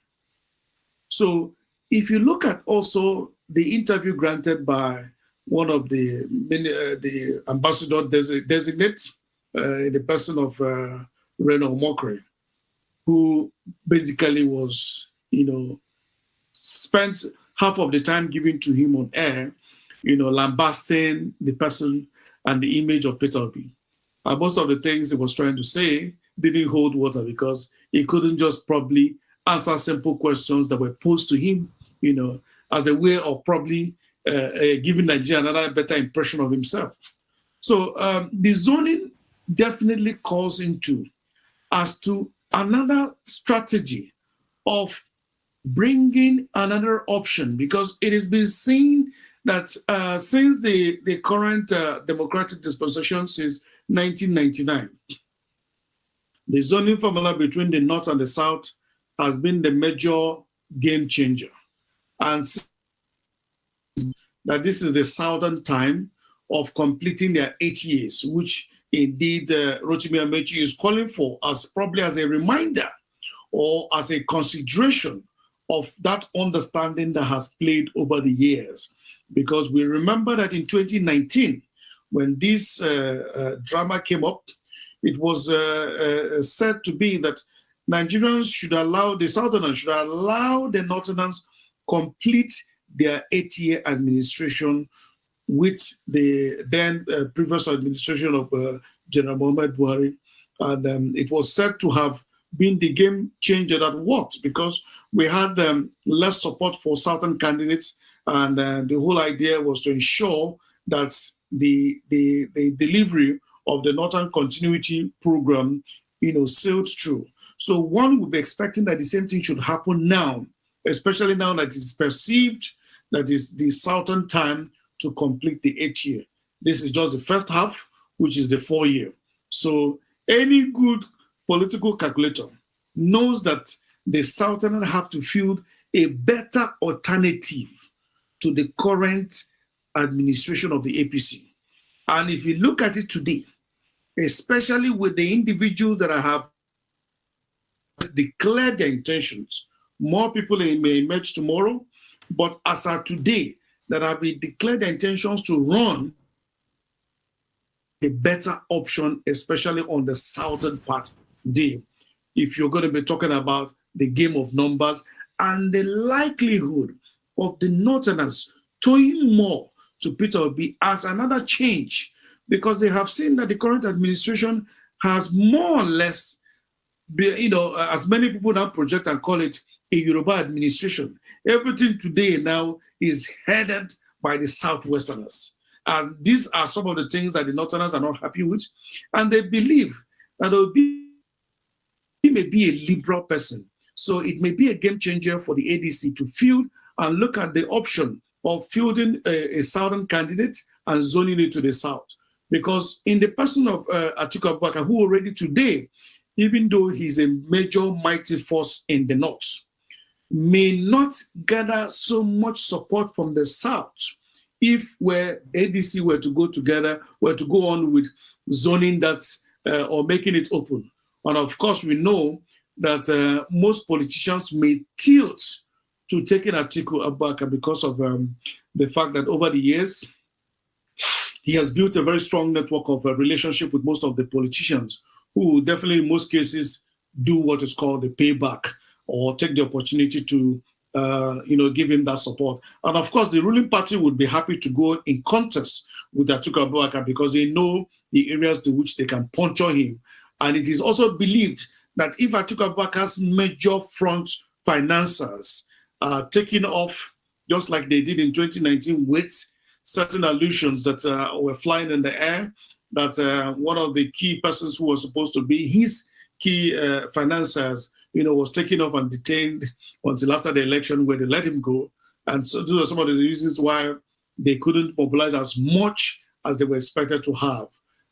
So if you look at also the interview granted by one of the ambassador designate, the person of Reno Mokri, who basically was, spent half of the time given to him on air, lambasting the person and the image of Peter Obi. And most of the things he was trying to say didn't hold water because he couldn't just probably answer simple questions that were posed to him, as a way of probably giving Nigeria another better impression of himself. So the zoning definitely calls into as to another strategy of bringing another option, because it has been seen that since the current democratic dispensation since 1999, the zoning formula between the North and the South has been the major game changer. And that this is the Southern time of completing their 8 years, which indeed Rotimi Amechi is calling for as probably as a reminder or as a consideration of that understanding that has played over the years. Because we remember that in 2019, when this drama came up, it was said to be that Nigerians should allow, the Southerners should allow the Northerners complete their 8-year administration with the then previous administration of General Muhammad Buhari. And it was said to have been the game changer that worked, because we had less support for Southern candidates, and the whole idea was to ensure that the delivery of the Northern Continuity Program, sailed through. So one would be expecting that the same thing should happen now, especially now that it's perceived that is the Southern time to complete the 8-year. This is just the first half, which is the 4-year. So any good political calculator knows that the Southern have to field a better alternative to the current administration of the APC. And if you look at it today, especially with the individuals that have declared their intentions, more people may emerge tomorrow, but as of today, that have declared their intentions to run, a better option, especially on the southern part today, if you're going to be talking about the game of numbers and the likelihood of the Northerners towing more to Peter Obi as another change, because they have seen that the current administration has more or less, as many people now project and call it, a Yoruba administration. Everything today now is headed by the Southwesterners. And these are some of the things that the Northerners are not happy with. And they believe that Obi may be a liberal person. So it may be a game changer for the ADC to field and look at the option of fielding a Southern candidate and zoning it to the South. Because in the person of Atiku Abubakar, who already today, even though he's a major mighty force in the North, may not gather so much support from the South if where ADC were to go together, were to go on with zoning that or making it open. And of course, we know that most politicians may tilt to taking Atiku Abubakar because of the fact that over the years, he has built a very strong network of relationship with most of the politicians who definitely in most cases do what is called the payback or take the opportunity to give him that support. And of course, the ruling party would be happy to go in contest with Atiku Abubakar because they know the areas to which they can puncture him. And it is also believed that if Atiku Abubakar's major front financiers are taking off, just like they did in 2019 with certain allusions that were flying in the air, that one of the key persons who was supposed to be his key financiers, was taken off and detained until after the election where they let him go. And so those are some of the reasons why they couldn't mobilize as much as they were expected to have.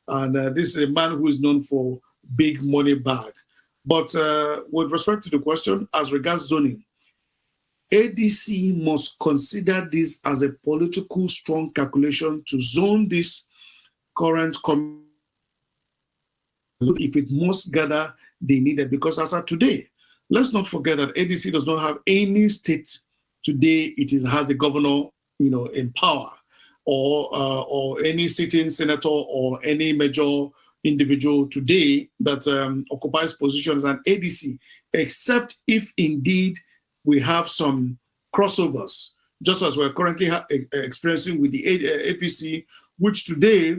And this is a man who is known for big money bag. But with respect to the question, as regards zoning, ADC must consider this as a political strong calculation to zone this current if it must gather they needed. Because as of today, let's not forget that ADC does not have any state today. It has the governor, in power, or any sitting senator or any major individual today that occupies positions as an ADC, except if indeed we have some crossovers, just as we're currently experiencing with the APC, which today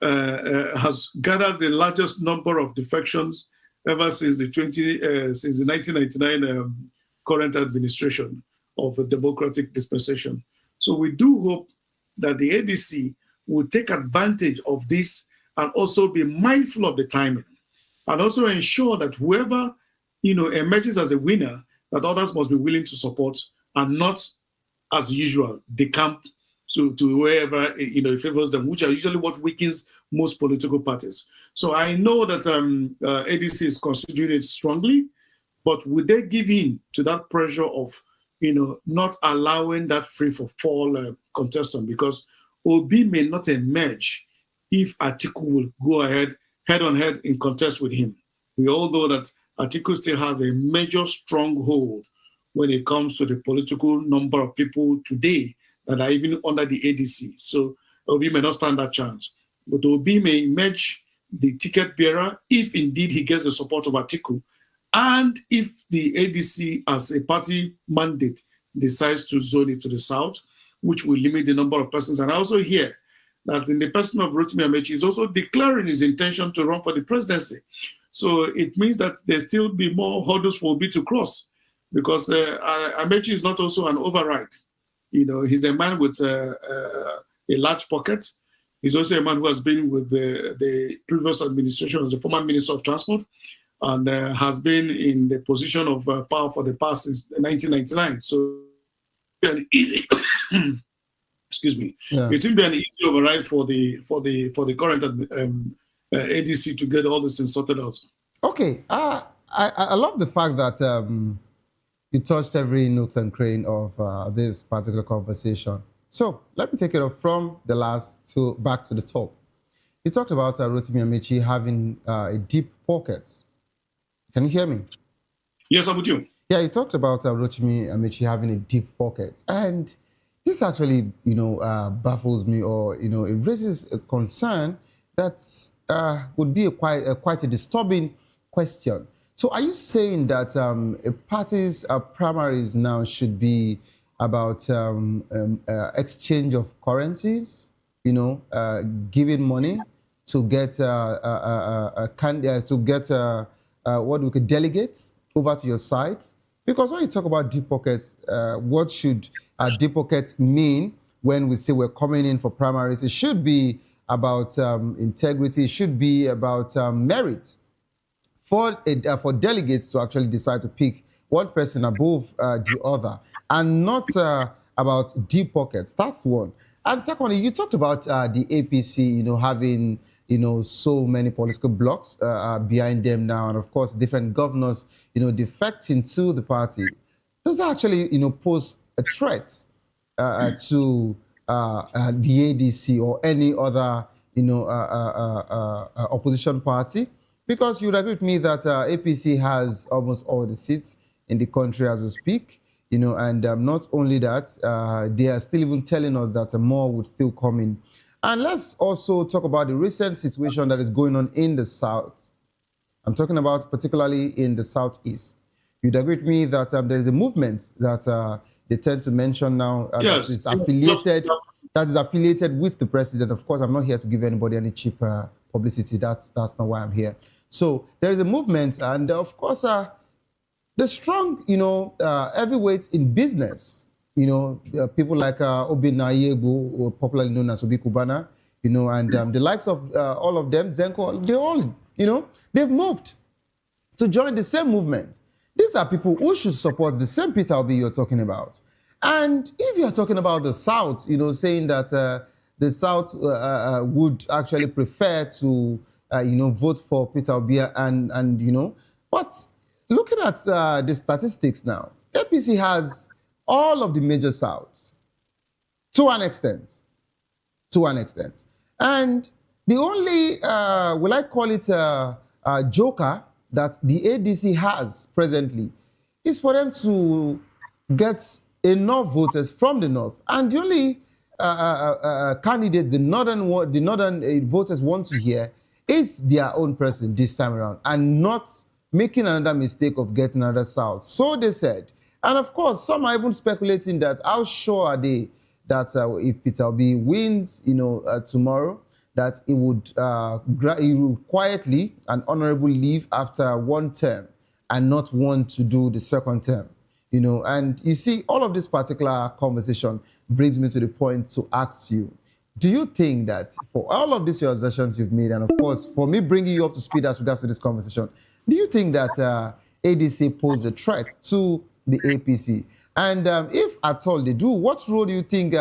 has gathered the largest number of defections ever since the 1999 current administration of a democratic dispensation. So we do hope that the ADC will take advantage of this and also be mindful of the timing, and also ensure that whoever emerges as a winner, that others must be willing to support, and not, as usual, decamp to wherever it favors them, which are usually what weakens most political parties. So I know that ADC is considering it strongly, but would they give in to that pressure of not allowing that free for fall contestant? Because Obi may not emerge if Atiku will go ahead head on head in contest with him. We all know that Atiku still has a major stronghold when it comes to the political number of people today that are even under the ADC. So Obi may not stand that chance. But Obi may emerge the ticket bearer if indeed he gets the support of Atiku, and if the ADC as a party mandate decides to zone it to the south, which will limit the number of persons. And I also hear that in the person of Rotimi Amechi is also declaring his intention to run for the presidency. So it means that there still be more hurdles for Obi to cross, because Amechi is not also an override. He's a man with a large pocket. He's also a man who has been with the previous administration as the former Minister of Transport, and has been in the position of power for the past since 1999. So an easy, excuse me, it will be an easy override for the current ADC to get all this things sorted out. Okay, I love the fact that you touched every nook and crane of this particular conversation. So let me take it off from the last to back to the top. You talked about Rotimi Amechi having a deep pocket. Can you hear me? Yes, I'm with you. Yeah, you talked about Rotimi Amechi having a deep pocket, and this actually, baffles me, or it raises a concern that would be quite a disturbing question. So, are you saying that a party's primaries now should be about exchange of currencies? Giving money to get delegates over to your side? Because when you talk about deep pockets, what should deep pockets mean when we say we're coming in for primaries? It should be about integrity. It should be about merit for delegates to actually decide to pick one person above the other, and not about deep pockets. That's one. And secondly, you talked about the APC, having so many political blocks behind them now, and of course different governors, defecting to the party. Does that actually, pose a threat to the ADC or any other, opposition party? Because you would agree with me that APC has almost all the seats in the country as we speak, and not only that, they are still even telling us that more would still come in. And let's also talk about the recent situation that is going on in the South. I'm talking about particularly in the Southeast. You'd agree with me that there is a movement that they tend to mention now yes. that is affiliated with the president. Of course, I'm not here to give anybody any cheap publicity. That's not why I'm here. So there is a movement, and of course, the strong, heavyweights in business. People like Obi Nayegu, popularly known as Obi Kubana, and the likes of all of them, Zenko, they all, they've moved to join the same movement. These are people who should support the same Peter Obi you're talking about. And if you're talking about the South, saying that the South would actually prefer to, vote for Peter Obi and but looking at the statistics now, APC has all of the major Souths, to an extent. And the only, will I call it a joker that the ADC has presently is for them to get enough voters from the North. And the only candidate the northern voters want to hear is their own person this time around, and not making another mistake of getting another South. So they said. And of course, some are even speculating that how sure are they that if Peter Obi wins, tomorrow, that he would quietly and honorably leave after one term and not want to do the second term. you know. And you see, all of this particular conversation brings me to the point to ask you, do you think that for all of these realizations you've made, and of course, for me bringing you up to speed as regards to this conversation, do you think that ADC pose a threat to the APC? And if at all they do, what role do you think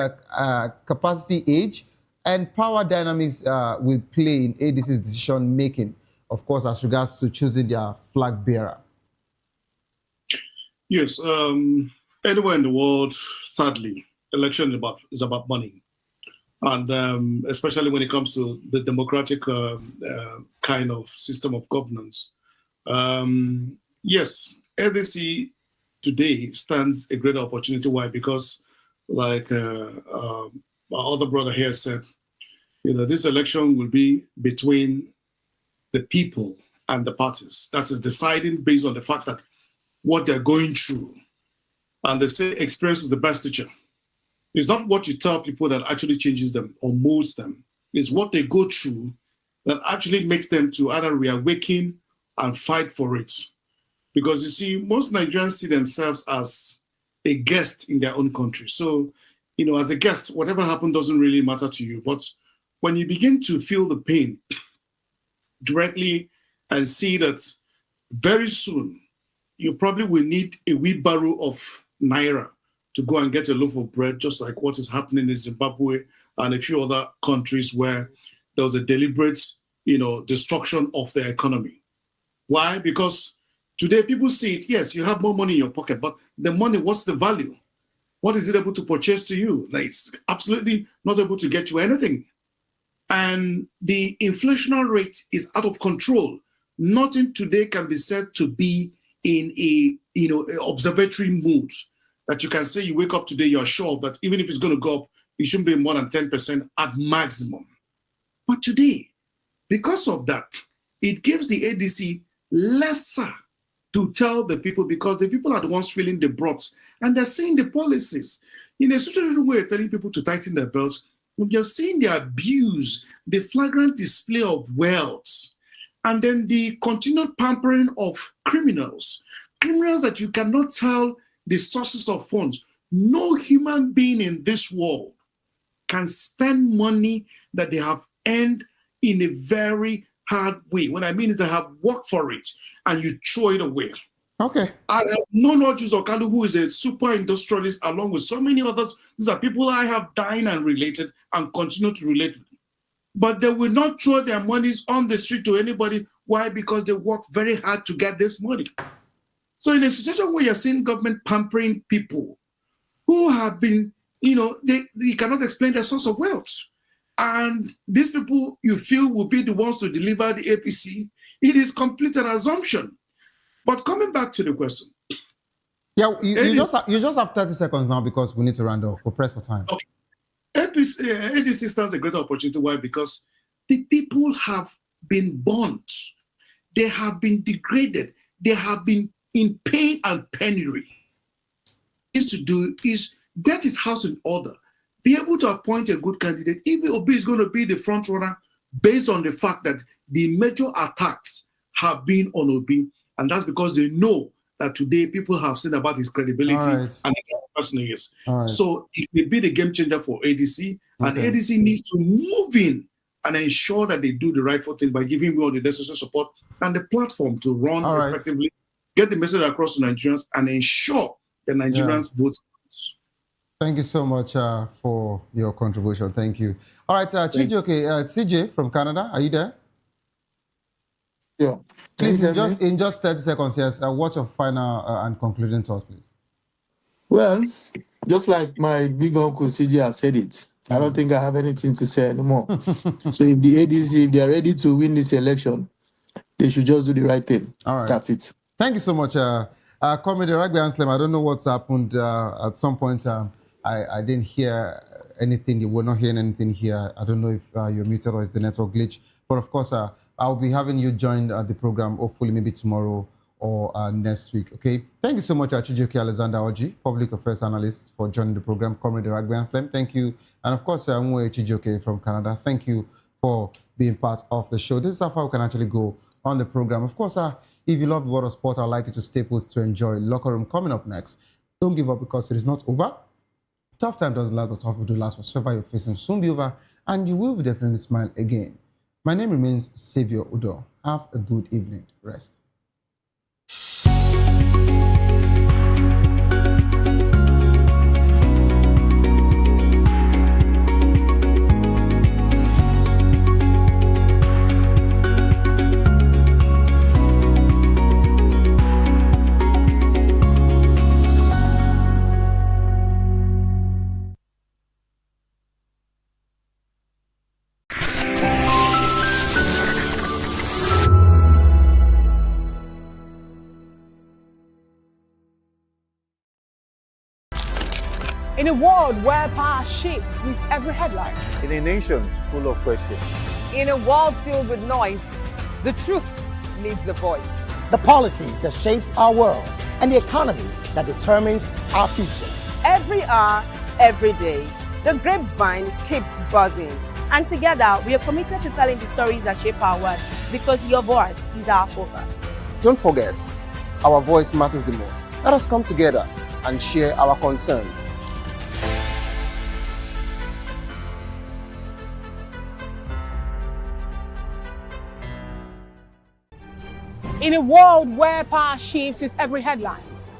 capacity, age, and power dynamics will play in ADC's decision making, of course, as regards to choosing their flag bearer? Yes, anywhere in the world, sadly, election is about money. And especially when it comes to the democratic kind of system of governance. Yes, ADC today stands a great opportunity. Why? Because, like my other brother here said, you know, this election will be between the people and the parties. That is deciding based on the fact that what they're going through. And they say experience is the best teacher. It's not what you tell people that actually changes them or molds them. It's what they go through that actually makes them to either reawaken and fight for it. Because you see, most Nigerians see themselves as a guest in their own country. So, you know, as a guest, whatever happened doesn't really matter to you. But when you begin to feel the pain directly and see that very soon you probably will need a wheelbarrow of naira to go and get a loaf of bread, just like what is happening in Zimbabwe and a few other countries where there was a deliberate, you know, destruction of their economy. Why? Because today people see it, yes, you have more money in your pocket, but the money, what's the value? What is it able to purchase to you? Like, it's absolutely not able to get you anything. And the inflationary rate is out of control. Nothing today can be said to be in a, you know, observatory mood that you can say you wake up today, you're sure that even if it's going to go up, it shouldn't be more than 10% at maximum. But today, because of that, it gives the ADC lesser to tell the people, because the people are the ones feeling the brunt and they're seeing the policies in a certain way, telling people to tighten their belts. When you're seeing the abuse, the flagrant display of wealth, and then the continued pampering of criminals that you cannot tell the sources of funds. No human being in this world can spend money that they have earned in a very hard way. When I mean it, they have worked for it, and you throw it away. Okay. I have known Ojus Okalu, who is a super industrialist, along with so many others. These are people I have dined and related and continue to relate with. But they will not throw their monies on the street to anybody. Why? Because they work very hard to get this money. So in a situation where you're seeing government pampering people who have been, you know, you cannot explain their source of wealth. And these people you feel will be the ones to deliver the APC, it is complete an assumption. But coming back to the question. Yeah, you just have 30 seconds now because we need to round off. We're pressed for time. Okay. ADC stands a great opportunity. Why? Because the people have been burnt. They have been degraded. They have been in pain and penury. Is to do is get his house in order, be able to appoint a good candidate. If Obi is going to be the front runner based on the fact that the major attacks have been on Obi, and that's because they know that today people have seen about his credibility and the person he is. So it will be the game changer for ADC, and ADC needs to move in and ensure that they do the right thing by giving me all the necessary support and the platform to run effectively, get the message across to Nigerians, and ensure the Nigerians vote. Thank you so much for your contribution. Thank you. All right, Chijioke, CJ from Canada, are you there? Yeah. Please, in just 30 seconds, yes. What's your final and concluding thoughts, please? Well, just like my big uncle CJ has said it, I don't think I have anything to say anymore. So if the ADC, if they are ready to win this election, they should just do the right thing. All right. That's it. Thank you so much. Comedy Rugby Anselm, I don't know what's happened. At some point, I didn't hear anything. You were not hearing anything here. I don't know if you're muted or it's the network glitch. But of course, I'll be having you join the program, hopefully maybe tomorrow or next week. Okay. Thank you so much, Chijioke Alexander Oji, Public Affairs Analyst, for joining the program. Comedy Rugby Anselm, thank you. And of course, Mwe Chijioke from Canada, thank you for being part of the show. This is how far we can actually go on the program. Of course, if you love the world of sport, I'd like you to stay put to enjoy Locker Room coming up next. Don't give up because it is not over. Tough time doesn't last, but tough will do last. Whatever you're facing soon be over, and you will definitely smile again. My name remains Savior Udo. Have a good evening. Rest. In a world where power shifts with every headline. In a nation full of questions. In a world filled with noise, the truth needs a voice. The policies that shapes our world and the economy that determines our future. Every hour, every day, the grapevine keeps buzzing. And together, we are committed to telling the stories that shape our world because your voice is our focus. Don't forget, our voice matters the most. Let us come together and share our concerns. In a world where power shifts with every headlines,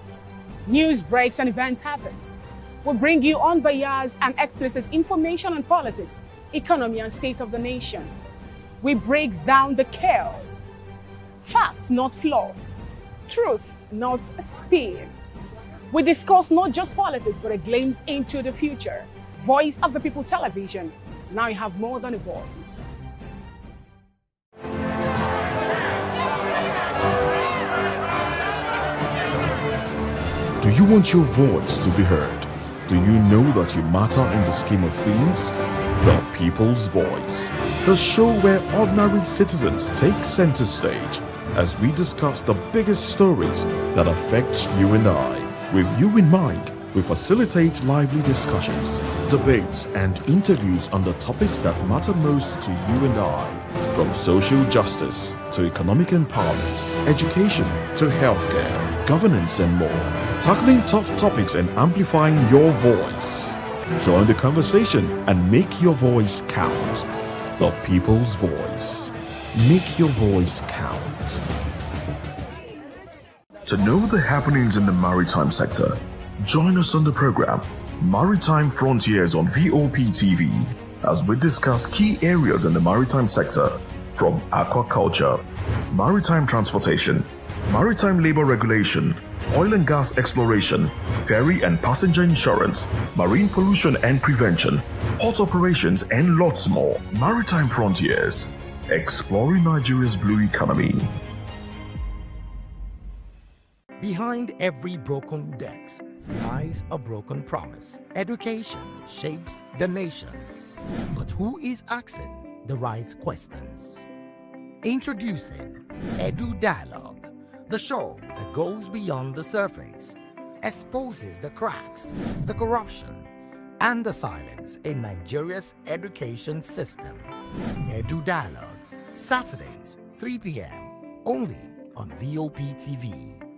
news breaks and events happens, we bring you unbiased and explicit information on politics, economy and state of the nation. We break down the chaos. Facts, not fluff. Truth, not spin. We discuss not just politics, but a glimpse into the future. Voice of the People Television. Now you have more than a voice. Do you want your voice to be heard? Do you know that you matter in the scheme of things? The People's Voice, the show where ordinary citizens take center stage as we discuss the biggest stories that affect you and I. With you in mind, we facilitate lively discussions, debates, and interviews on the topics that matter most to you and I, from social justice to economic empowerment, education to healthcare, governance, and more, tackling tough topics and amplifying your voice. Join the conversation and make your voice count. The People's Voice. Make your voice count. To know the happenings in the maritime sector, join us on the program Maritime Frontiers on VOP TV as we discuss key areas in the maritime sector from aquaculture, maritime transportation, maritime labor regulation, oil and gas exploration, ferry and passenger insurance, marine pollution and prevention, port operations, and lots more. Maritime Frontiers, exploring Nigeria's blue economy. Behind every broken deck lies a broken promise. Education shapes the nations. But who is asking the right questions? Introducing Edu Dialogue, the show that goes beyond the surface, exposes the cracks, the corruption, and the silence in Nigeria's education system. Edu Dialogue, Saturdays, 3 p.m., only on VOP TV.